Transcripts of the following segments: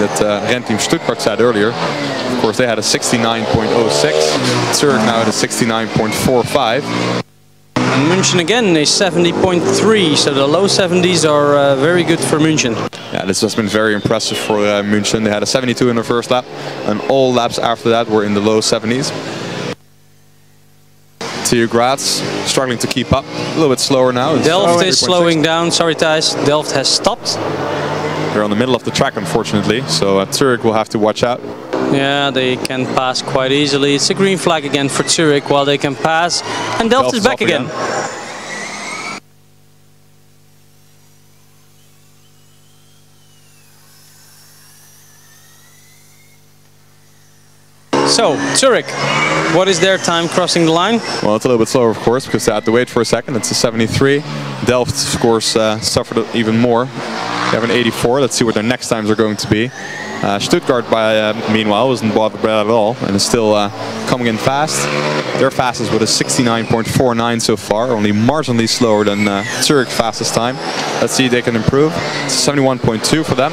that Rennteam Stuttgart said earlier. Of course, they had a 69.06. Zurich now at a 69.45. And München again a 70.3, so the low 70s are very good for München. Yeah, this has been very impressive for München. They had a 72 in the first lap, and all laps after that were in the low 70s. TU Graz struggling to keep up, a little bit slower now. Delft is slowing down, sorry Thijs, Delft has stopped. They're on the middle of the track unfortunately, so Zurich will have to watch out. Yeah, they can pass quite easily. It's a green flag again for Zurich while they can pass, and Delft is back again. So, Zurich, what is their time crossing the line? Well, it's a little bit slower, of course, because they had to wait for a second. It's a 73. Delft, of course, suffered even more. They have an 84. Let's see what their next times are going to be. Stuttgart, meanwhile, wasn't bothered by that at all and is still coming in fast. Their fastest with a 69.49 so far, only marginally slower than Zurich's fastest time. Let's see if they can improve. It's 71.2 for them.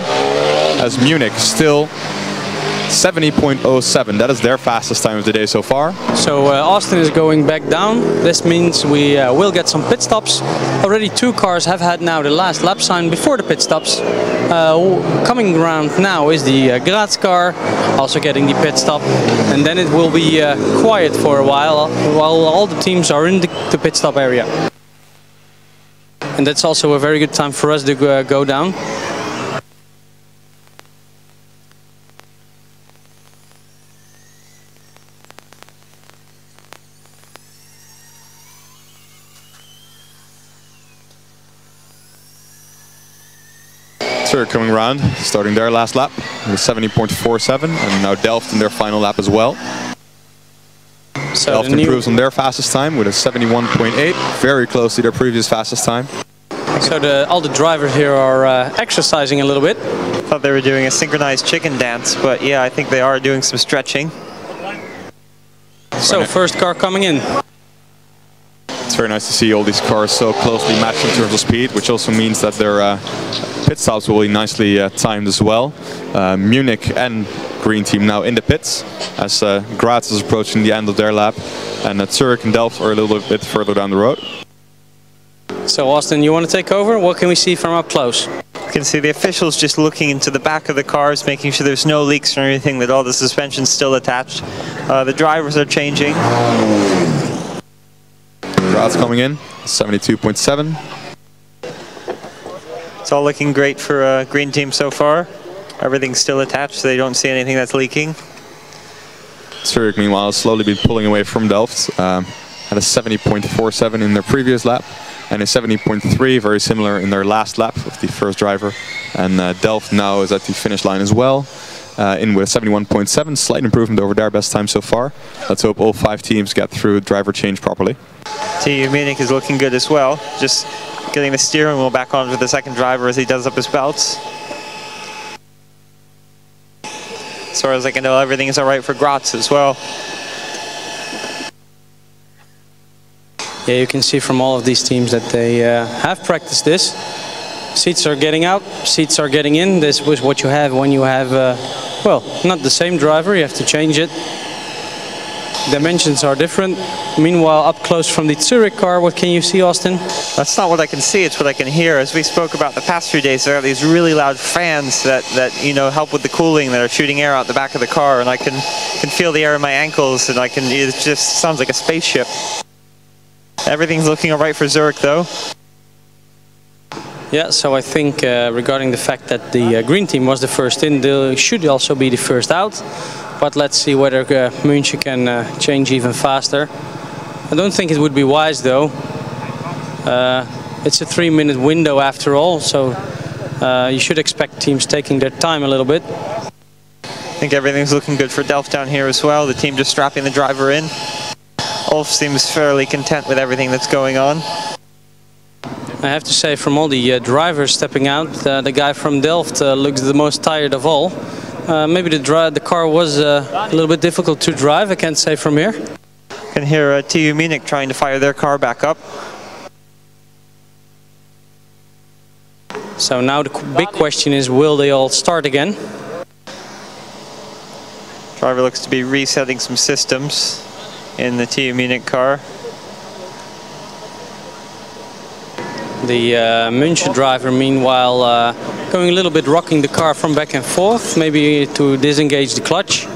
As Munich still 70.07. That is their fastest time of the day so far. So Austin is going back down. This means we will get some pit stops. Already two cars have had now the last lap sign before the pit stops. Coming around now is the Graz car, also getting the pit stop. And then it will be quiet for a while all the teams are in the pit stop area. And that's also a very good time for us to go down. Zurich coming around, starting their last lap with 70.47, and now Delft in their final lap as well. So Delft improves on their fastest time with a 71.8, very close to their previous fastest time. So all the drivers here are exercising a little bit. I thought they were doing a synchronized chicken dance, but yeah, I think they are doing some stretching. So first car coming in. It's very nice to see all these cars so closely matched in terms of speed, which also means that their pit stops will be nicely timed as well. Munich and Green Team now in the pits as Graz is approaching the end of their lap, and Zurich and Delft are a little bit further down the road. So Austin, you want to take over? What can we see from up close? You can see the officials just looking into the back of the cars, making sure there's no leaks or anything, that all the suspension's still attached. The drivers are changing. Graz coming in, 72.7. It's all looking great for Green Team so far. Everything's still attached, so they don't see anything that's leaking. Zurich, meanwhile, has slowly been pulling away from Delft. Had a 70.47 in their previous lap, and a 70.3, very similar in their last lap of the first driver. And Delft now is at the finish line as well, in with a 71.7, slight improvement over their best time so far. Let's hope all 5 teams get through driver change properly. TU Munich is looking good as well, just getting the steering wheel back on with the second driver as he does up his belts. As far as I can tell, everything is alright for Graz as well. Yeah, you can see from all of these teams that they have practiced this. Seats are getting out, seats are getting in. This was what you have when you have, well, not the same driver, you have to change it. Dimensions are different. Meanwhile, up close from the Zurich car, what can you see, Austin? That's not what I can see, it's what I can hear. As we spoke about the past few days, there are these really loud fans that you know, help with the cooling, that are shooting air out the back of the car, and I can feel the air in my ankles, and it just sounds like a spaceship. Everything's looking all right for Zurich, though. Yeah, so I think regarding the fact that the Green Team was the first in, they should also be the first out. But let's see whether München can change even faster. I don't think it would be wise though. It's a 3-minute window after all, so you should expect teams taking their time a little bit. I think everything's looking good for Delft down here as well. The team just strapping the driver in. Ulf seems fairly content with everything that's going on. I have to say, from all the drivers stepping out, the guy from Delft looks the most tired of all. Maybe the car was a little bit difficult to drive, I can't say from here. You can hear TU Munich trying to fire their car back up. So now the big question is, will they all start again? Driver looks to be resetting some systems in the TU Munich car. The München driver, meanwhile, going a little bit rocking the car from back and forth, maybe to disengage the clutch.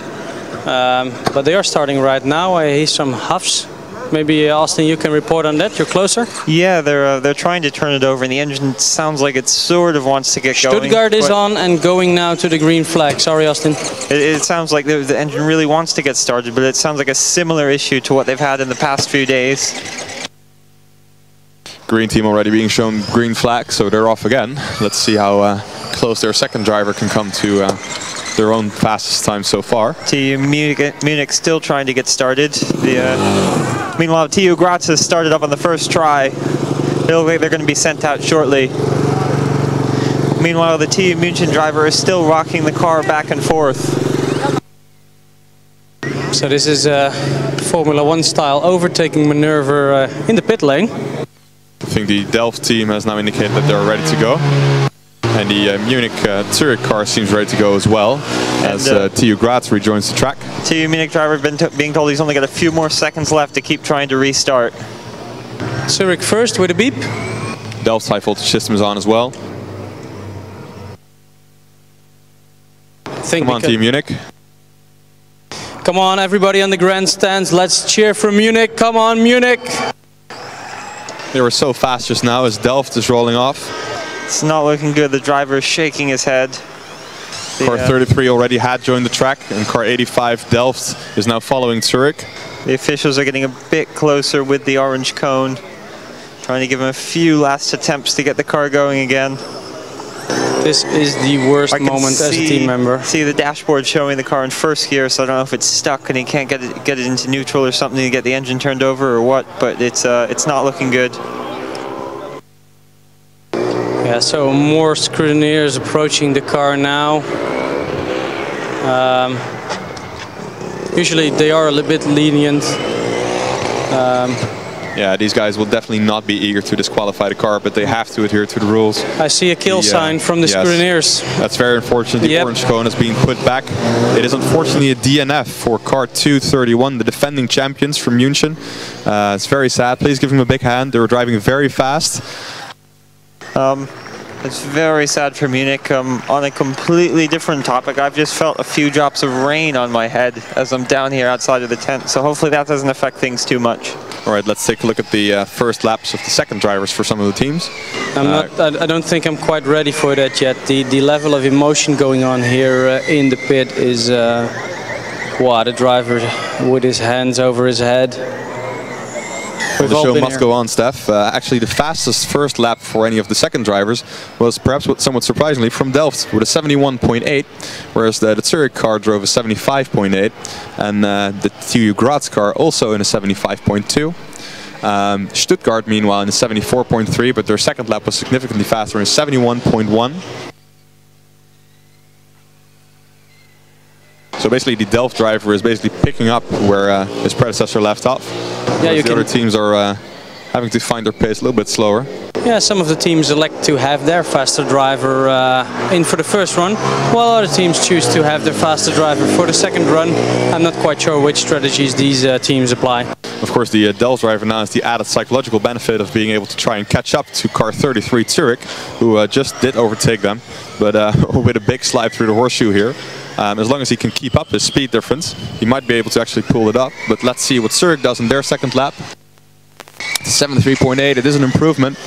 But they are starting right now. I hear some huffs. Maybe Austin, you can report on that. You're closer. Yeah, they're trying to turn it over, and the engine sounds like it sort of wants to get going. Stuttgart is on and going now to the green flag. Sorry, Austin. It sounds like the engine really wants to get started, but it sounds like a similar issue to what they've had in the past few days. Green team already being shown green flag, so they're off again. Let's see how close their second driver can come to their own fastest time so far. TU Munich still trying to get started. Meanwhile, TU Graz has started up on the first try. They look like they're going to be sent out shortly. Meanwhile, the TU München driver is still rocking the car back and forth. So this is a Formula 1 style overtaking maneuver in the pit lane. I think the Delft team has now indicated that they're ready to go. And the Munich Zurich car seems ready to go as well, as TU Graz rejoins the track. TU Munich driver being told he's only got a few more seconds left to keep trying to restart. Zurich first with a beep. Delft's high voltage system is on as well. Come on, Team Munich. Come on, everybody on the grandstands, let's cheer for Munich. Come on, Munich. They were so fast just now as Delft is rolling off. It's not looking good. The driver is shaking his head. Car 33 already had joined the track, and car 85 Delft is now following Zurich. The officials are getting a bit closer with the orange cone, trying to give him a few last attempts to get the car going again. This is the worst moment as a team member. See the dashboard showing the car in first gear, so I don't know if it's stuck and he can't get it into neutral or something to get the engine turned over or what, but it's not looking good. Yeah, so more scrutineers approaching the car now. Usually they are a little bit lenient. Yeah, these guys will definitely not be eager to disqualify the car, but they have to adhere to the rules. I see a kill sign from the scrutineers. That's very unfortunate. The orange cone is being put back. It is unfortunately a DNF for car 231, the defending champions from München. It's very sad. Please give them a big hand. They were driving very fast. It's very sad for Munich. On a completely different topic, I've just felt a few drops of rain on my head as I'm down here outside of the tent, so hopefully that doesn't affect things too much. All right, let's take a look at the first laps of the second drivers for some of the teams. I don't think I'm quite ready for that yet. The level of emotion going on here in the pit is, wow, the driver with his hands over his head. The show must go on, Steph. Actually, the fastest first lap for any of the second drivers was perhaps somewhat surprisingly from Delft with a 71.8, whereas the Zurich car drove a 75.8, and the TU Graz car also in a 75.2. Stuttgart, meanwhile, in a 74.3, but their second lap was significantly faster in 71.1. So basically, the Delft driver is basically picking up where his predecessor left off. Yeah, the other teams are having to find their pace a little bit slower. Yeah, some of the teams elect to have their faster driver in for the first run, while other teams choose to have their faster driver for the second run. I'm not quite sure which strategies these teams apply. Of course, the Delft driver now has the added psychological benefit of being able to try and catch up to car 33 Zurich, who just did overtake them, but with a big slide through the horseshoe here. As long as he can keep up his speed difference, he might be able to actually pull it up. But let's see what Zurich does in their second lap. 73.8, it is an improvement.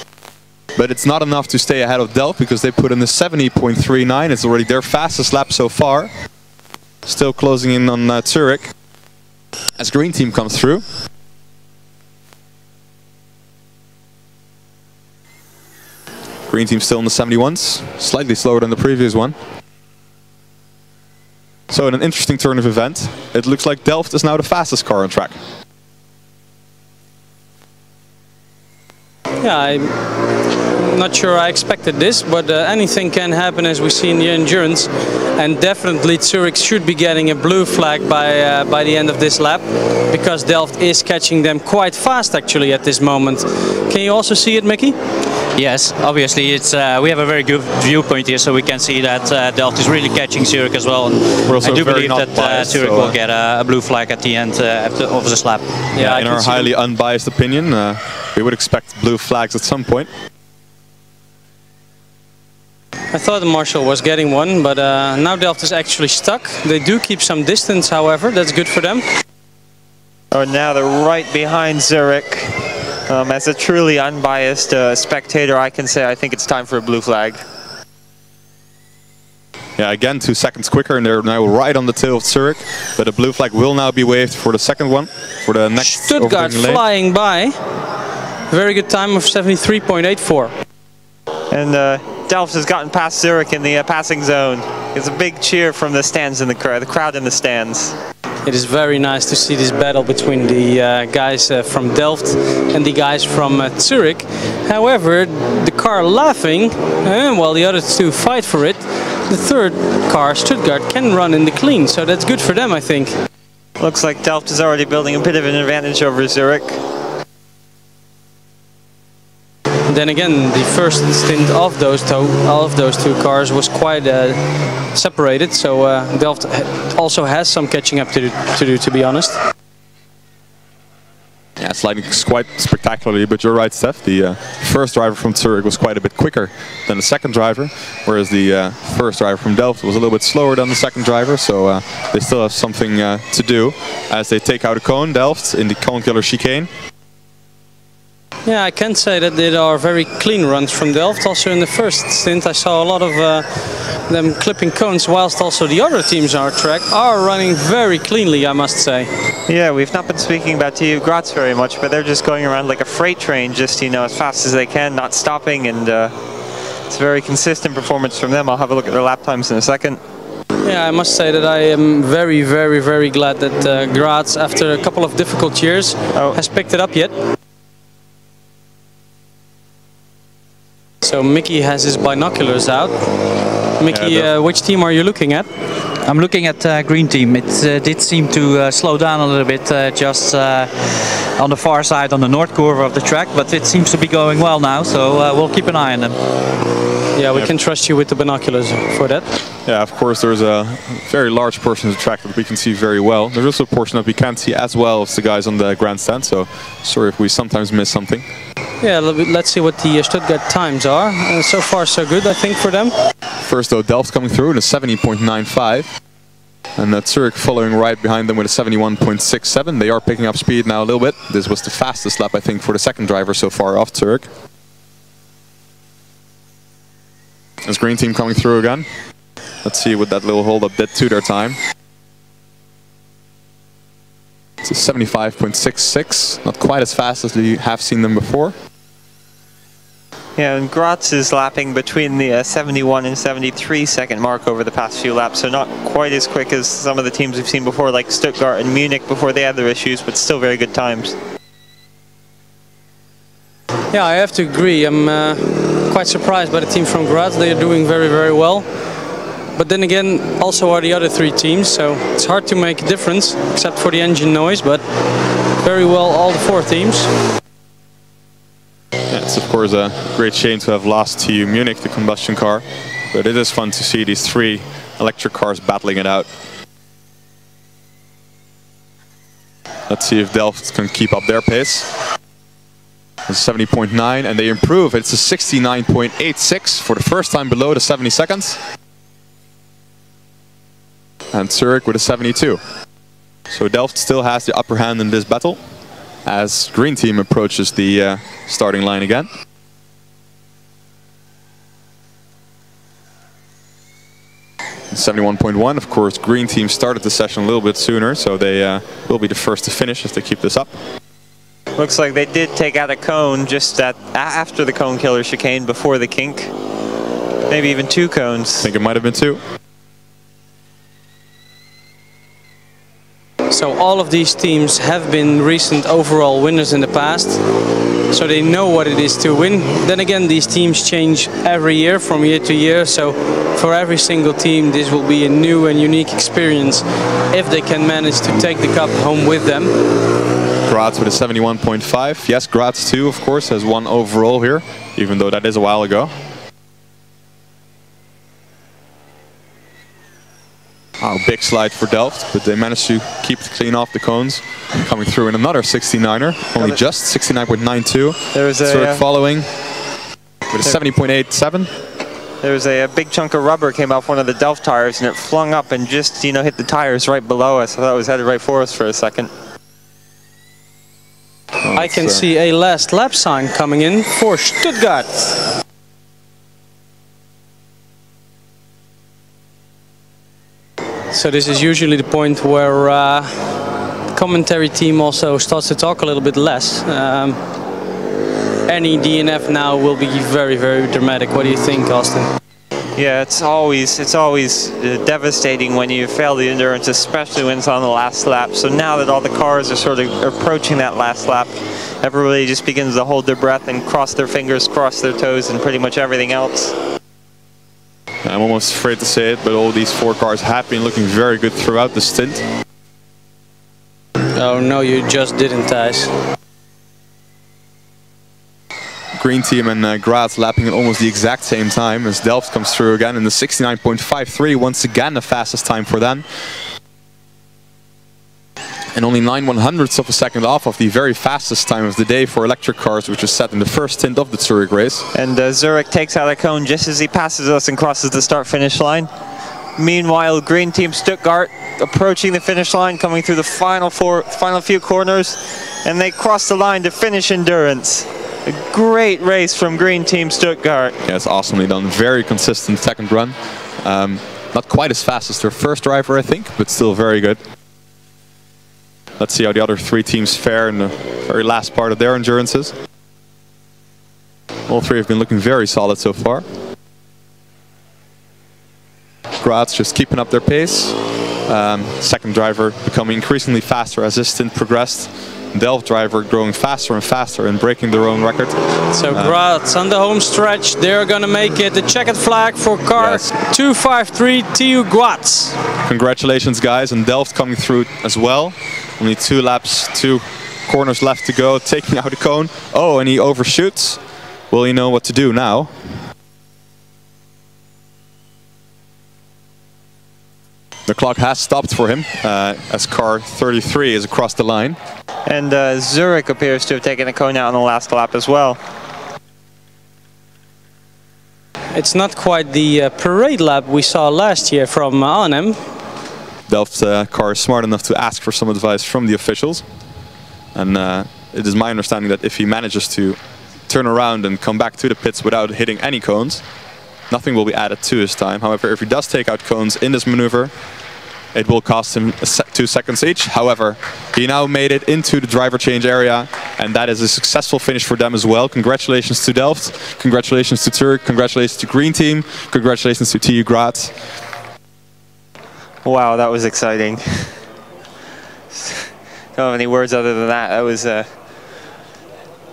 But it's not enough to stay ahead of Delft because they put in a 70.39. It's already their fastest lap so far. Still closing in on Zurich as green team comes through. Green team still in the 71s, slightly slower than the previous one. So in an interesting turn of event, it looks like Delft is now the fastest car on track. Yeah, I'm not sure I expected this, but anything can happen as we see in the endurance. And definitely Zurich should be getting a blue flag by the end of this lap, because Delft is catching them quite fast actually at this moment. Can you also see it, Mickey? Yes, obviously it's we have a very good viewpoint here, so we can see that Delft is really catching Zurich as well. And I do believe that Zurich will get a blue flag at the end of the slap. Yeah, in our highly unbiased opinion, we would expect blue flags at some point. I thought the Marshal was getting one, but now Delft is actually stuck. They do keep some distance, however. That's good for them. Oh, now they're right behind Zurich. As a truly unbiased spectator, I can say I think it's time for a blue flag. Yeah, again 2 seconds quicker, and they're now right on the tail of Zurich. But a blue flag will now be waved for the second one, for the next Stuttgart flying by. Very good time of 73.84. And Delft has gotten past Zurich in the passing zone. It's a big cheer from the stands in the crowd in the stands. It is very nice to see this battle between the guys from Delft and the guys from Zurich. However, the car laughing, while the other two fight for it, the third car, Stuttgart, can run in the clean, so that's good for them, I think. Looks like Delft is already building a bit of an advantage over Zurich. Then again, the first stint of those two cars was quite separated, so Delft also has some catching up to do, to be honest. Yeah, sliding quite spectacularly, but you're right, Steph. The first driver from Zurich was quite a bit quicker than the second driver, whereas the first driver from Delft was a little bit slower than the second driver, so they still have something to do as they take out a cone, Delft, in the cone killer chicane. Yeah, I can say that there are very clean runs from Delft. Also in the first stint I saw a lot of them clipping cones, whilst also the other teams on our track are running very cleanly, I must say. Yeah, we've not been speaking about TU Graz very much, but they're just going around like a freight train, just, you know, as fast as they can, not stopping, and it's a very consistent performance from them. I'll have a look at their lap times in a second. Yeah, I must say that I am very, very, very glad that Graz, after a couple of difficult years, has picked it up yet. So Mickey has his binoculars out. Mickey, which team are you looking at? I'm looking at green team. It did seem to slow down a little bit just on the far side on the north curve of the track, but it seems to be going well now, so we'll keep an eye on them. Yeah, we can trust you with the binoculars for that. Yeah, of course there's a very large portion of the track that we can see very well. There's also a portion that we can't see as well as the guys on the grandstand, so sorry if we sometimes miss something. Yeah, let's see what the Stuttgart times are. So far so good, I think, for them. First though, Delft coming through in a 70.95. And Zurich following right behind them with a 71.67. They are picking up speed now a little bit. This was the fastest lap, I think, for the second driver so far off Zurich. This green team coming through again. Let's see what that little hold up did to their time. It's a 75.66, not quite as fast as we have seen them before. Yeah, and Graz is lapping between the 71 and 73 second mark over the past few laps, so not quite as quick as some of the teams we've seen before, like Stuttgart and Munich before they had their issues, but still very good times. Yeah, I have to agree. I'm quite surprised by the team from Graz. They are doing very, very well. But then again, also are the other three teams, so it's hard to make a difference, except for the engine noise, but very well all the four teams. Yeah, it's of course a great shame to have lost to Munich, the combustion car, but it is fun to see these three electric cars battling it out. Let's see if Delft can keep up their pace. It's 70.9 and they improve. It's a 69.86 for the first time below the 70 seconds. And Zurich with a 72. So Delft still has the upper hand in this battle as green team approaches the starting line again. And 71.1, of course, green team started the session a little bit sooner, so they will be the first to finish if they keep this up. Looks like they did take out a cone just after the cone killer chicane, before the kink. Maybe even two cones. I think it might have been two. So all of these teams have been recent overall winners in the past, so they know what it is to win. Then again, these teams change every year, from year to year, so for every single team this will be a new and unique experience if they can manage to take the cup home with them. Graz with a 71.5. Yes, Graz too, of course, has won overall here. even though that is a while ago. Oh, big slide for Delft, but they managed to keep it clean off the cones. Coming through in another 69er, only just 69.92. There was a following with a 70.87. There was a big chunk of rubber came off one of the Delft tires, and it flung up and just, you know, hit the tires right below us. I thought it was headed right for us for a second. Oh, I can see a last lap sign coming in for Stuttgart. So this is usually the point where the commentary team also starts to talk a little bit less. Any DNF now will be very, very dramatic. What do you think, Austin? Yeah, it's always devastating when you fail the endurance, especially when it's on the last lap. So now that all the cars are sort of approaching that last lap, everybody just begins to hold their breath and cross their fingers, cross their toes, and pretty much everything else. I'm almost afraid to say it, but all these 4 cars have been looking very good throughout the stint. Oh no, you just didn't, Thijs. Green team and Graz lapping at almost the exact same time as Delft comes through again in the 69.53, once again the fastest time for them. And only 9/100ths of a second off of the very fastest time of the day for electric cars, which was set in the first stint of the Zurich race. And Zurich takes out a cone just as he passes us and crosses the start-finish line. Meanwhile, Green Team Stuttgart approaching the finish line, coming through the final few corners, and they cross the line to finish endurance. A great race from Green Team Stuttgart. Yeah, it's awesomely done. Very consistent second run. Not quite as fast as their first driver, I think, but still very good. Let's see how the other 3 teams fare in the very last part of their endurances. All 3 have been looking very solid so far. Graz just keeping up their pace. Second driver becoming increasingly faster as this stint progressed. Delft driver growing faster and faster and breaking their own record. So Graz on the home stretch, they're gonna make it. The checkered flag for car 253 TU Graz. Congratulations guys, and Delft coming through as well. Only 2 laps, 2 corners left to go, taking out the cone. Oh, and he overshoots. Will he know what to do now? The clock has stopped for him as car 33 is across the line. And Zurich appears to have taken a cone out on the last lap as well. It's not quite the parade lap we saw last year from Arnhem. Delft's car is smart enough to ask for some advice from the officials. And it is my understanding that if he manages to turn around and come back to the pits without hitting any cones, nothing will be added to his time. However, if he does take out cones in this maneuver, it will cost him 2 seconds each. However, he now made it into the driver change area, and that is a successful finish for them as well. Congratulations to Delft, congratulations to Zurich, congratulations to Green Team, congratulations to TU Graz. Wow, that was exciting. Don't have any words other than that. That was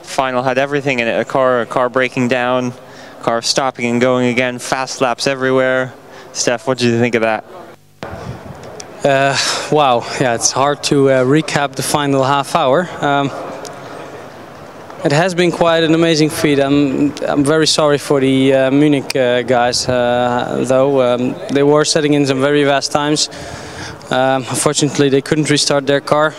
final, had everything in it. A car breaking down, car stopping and going again, fast laps everywhere. Steph, what did you think of that? Wow, yeah, it's hard to recap the final half hour. It has been quite an amazing feat. I'm very sorry for the Munich guys, though. They were setting in some very fast times. Unfortunately, they couldn't restart their car.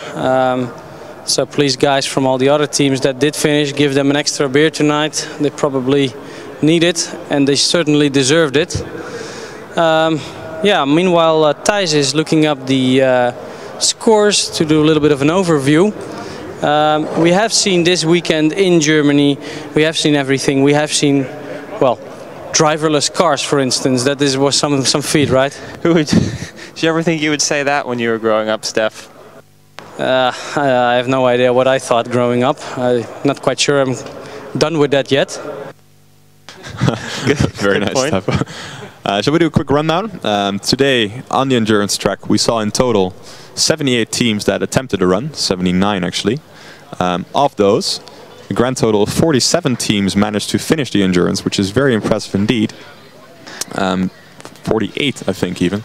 So please, guys from all the other teams that did finish, give them an extra beer tonight. They probably need it, and they certainly deserved it. Yeah, meanwhile, Thijs is looking up the scores to do a little bit of an overview. We have seen this weekend in Germany, we have seen everything. We have seen, well, driverless cars, for instance. That was some feat, right? Did you ever think you would say that when you were growing up, Steph? I have no idea what I thought growing up. I'm not quite sure I'm done with that yet. Very nice, Steph. Shall we do a quick rundown? Today on the endurance track we saw in total 78 teams that attempted a run, 79 actually. Of those, a grand total of 47 teams managed to finish the endurance, which is very impressive indeed. 48 I think even.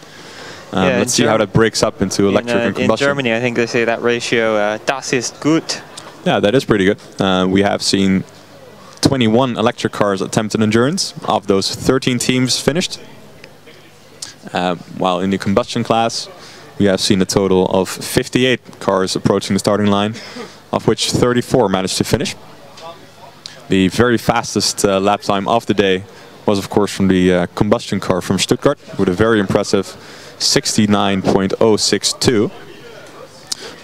Let's see how that breaks up into electric and combustion. In Germany I think they say that ratio, das ist gut. Yeah, that is pretty good. We have seen 21 electric cars attempted endurance. Of those, 13 teams finished. While in the combustion class, we have seen a total of 58 cars approaching the starting line, of which 34 managed to finish. The very fastest lap time of the day was, of course, from the combustion car from Stuttgart, with a very impressive 69.062.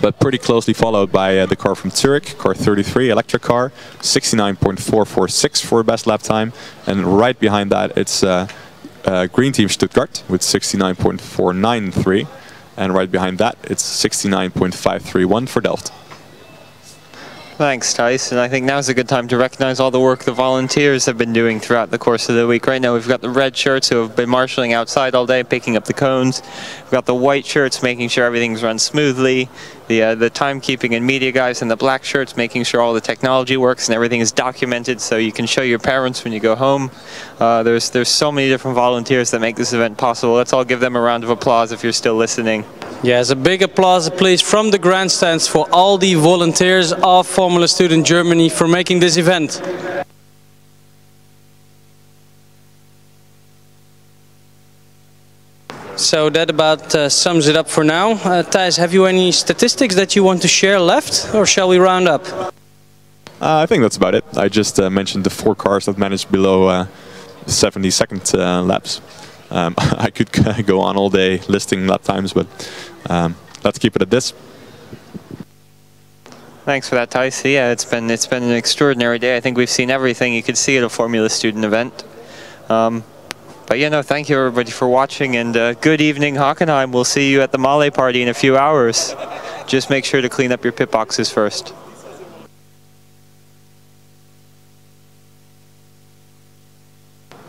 But pretty closely followed by the car from Zurich, car 33, electric car, 69.446 for best lap time. And right behind that, it's Green Team Stuttgart with 69.493. And right behind that, it's 69.531 for Delft. Thanks, Thijs. And I think now's a good time to recognize all the work the volunteers have been doing throughout the course of the week. Right now we've got the red shirts who have been marshalling outside all day, picking up the cones. We've got the white shirts making sure everything's run smoothly. The timekeeping and media guys in the black shirts making sure all the technology works and everything is documented so you can show your parents when you go home. There's so many different volunteers that make this event possible. Let's all give them a round of applause if you're still listening. Yes, a big applause, please, from the grandstands for all the volunteers of Formula Student Germany for making this event. So that about sums it up for now. Thijs, have you any statistics that you want to share left, or shall we round up? I think that's about it. I just mentioned the 4 cars that managed below 70-second laps. I could go on all day listing lap times, but let's keep it at this. Thanks for that, Thijs. Yeah, it's been an extraordinary day. I think we've seen everything you could see at a Formula Student event. But yeah, no, thank you everybody for watching, and good evening, Hockenheim. We'll see you at the Male party in a few hours. Just make sure to clean up your pit boxes first.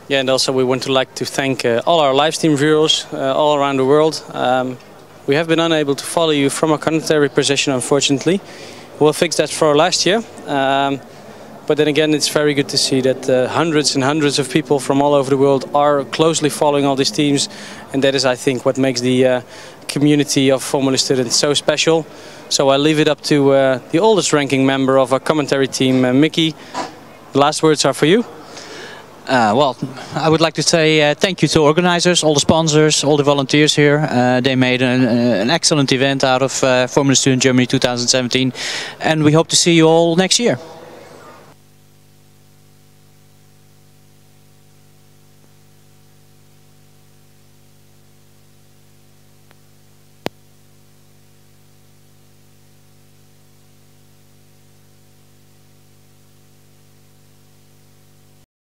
Yeah, and also we want to thank all our live stream viewers all around the world. We have been unable to follow you from a commentary position, unfortunately. We'll fix that for last year. But then again, it's very good to see that hundreds and hundreds of people from all over the world are closely following all these teams. And that is, I think, what makes the community of Formula Students so special. So I'll leave it up to the oldest ranking member of our commentary team, Mickey. The last words are for you. Well, I would like to say thank you to organizers, all the sponsors, all the volunteers here. They made an excellent event out of Formula Student Germany 2017. And we hope to see you all next year.